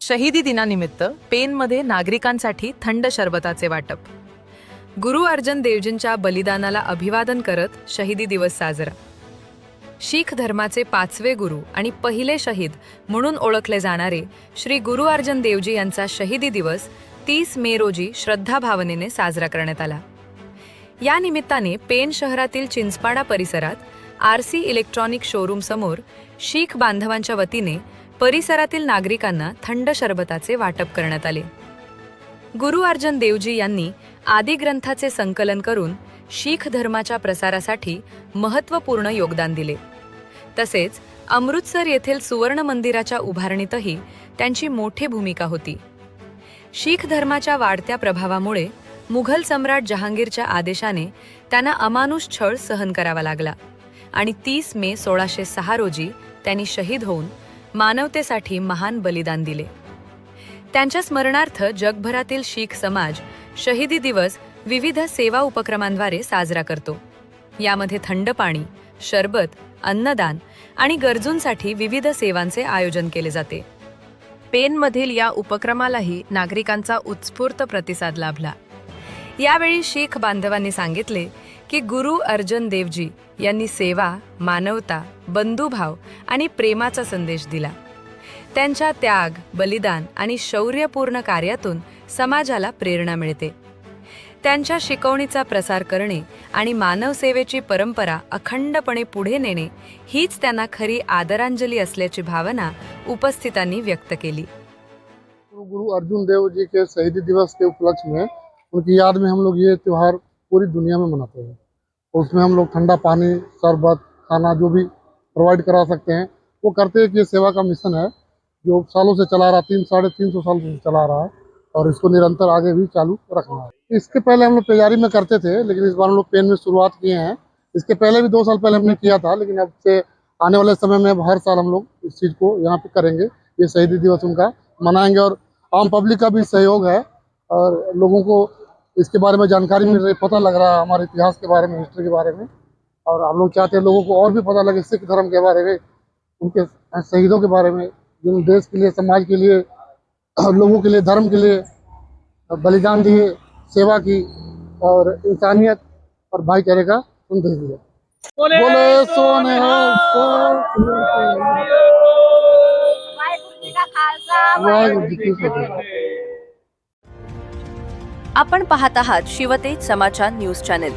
शहीदी दिनानिमित्त पेनमध्ये नागरिकांसाठी थंड सरबताचे वाटप. गुरु अर्जन देवजींच्या बलिदानाला अभिवादन करत शहीदी दिवस साजरा. शीख धर्माचे 5वे गुरु आणि पहिले शहीद म्हणून ओळखले जाणारे श्री गुरु अर्जन देवजी यांचा शहीदी दिवस 30 मे रोजी श्रद्धाभावनेने साजरा करण्यात आला. या निमित्ताने पेन शहरातील चिंचपाडा परिसरात आरसी इलेक्ट्रॉनिक शोरूम समोर शीख बांधवांच्या वतीने परिसरातील नागरिकांना थंड सरबताचे वाटप करण्यात आले. गुरु अर्जन देवजी यांनी आदी ग्रंथाचे संकलन करून शीख धर्माच्या प्रसारासाठी महत्त्वपूर्ण योगदान दिले. तसेच अमृतसर येथील सुवर्ण मंदिराच्या उभारणीतही त्यांची मोठी भूमिका होती. शीख धर्माच्या वाढत्या प्रभावामुळे मुघल सम्राट जहांगीरच्या आदेशाने त्यांना अमानुष छळ सहन करावा लागला आणि 30 मे 1606 रोजी त्यांनी शहीद होऊन मानवतेसाठी महान बलिदान दिले. त्यांच्या स्मरणार्थ जगभरातील शीख समाज शहीदी दिवस विविध सेवा उपक्रमांद्वारे साजरा करतो. यामध्ये थंड पाणी, शरबत, अन्नदान आणि गरजूंसाठी विविध सेवांचे आयोजन केले जाते. पेनमधील या उपक्रमालाही नागरिकांचा उत्स्फूर्त प्रतिसाद लाभला. यावेळी शीख बांधवांनी सांगितले की गुरु अर्जन देवजी यांनी सेवा, मानवता, बंधुभाव आणि प्रेमाचा संदेश दिला. त्यांच्या त्याग, बलिदान आणि शौर्यपूर्ण कार्यातून समाजाला प्रेरणा मिळते. त्यांच्या शिकवणीचा प्रसार करणे आणि मानवसेवेची परंपरा अखंडपणे पुढे नेणे हीच त्यांना खरी आदरांजली असल्याची भावना उपस्थितांनी व्यक्त केली. गुरु अर्जुन देव जी के शहीदी दिवस के उपलक्ष्य में उनकी याद में हम लोग ये त्यौहार पूरी दुनिया में मनाते हैं. उसमें हम लोग ठंडा पानी, शरबत, खाना जो भी प्रोवाइड करा सकते हैं वो करते हैं कि ये सेवा का मिशन है जो सालों से चला रहा, 300-350 साल से चला रहा है और इसको निरंतर आगे भी चालू रखना है. इसके पहले हम लोग तैयारी में करते थे, लेकिन इस बार हम लोग पेन में शुरुआत किए हैं. इसके पहले भी 2 साल पहले हमने किया था, लेकिन अब से आने वाले समय में अब हर साल हम लोग इस चीज़ को यहाँ पे करेंगे. ये शहीदी दिवस उनका मनाएंगे और आम पब्लिक का भी सहयोग है और लोगों को इसके बारे में जानकारी मिल रही, पता लग रहा है हमारे इतिहास के बारे में, हिस्ट्री के बारे में. और हम लोग चाहते हैं लोगों को और भी पता लगे सिख धर्म के बारे में, उनके शहीदों के बारे में, जिन देश के लिए, समाज के लिए, लोगों के लिए, धर्म के लिए बलिदान दिए, सेवा की और इंसानियत और भाईचारे का संदेश दिया. बोले सोने आपण पाहत आहात शिवतेज समाचार न्यूज चॅनेल.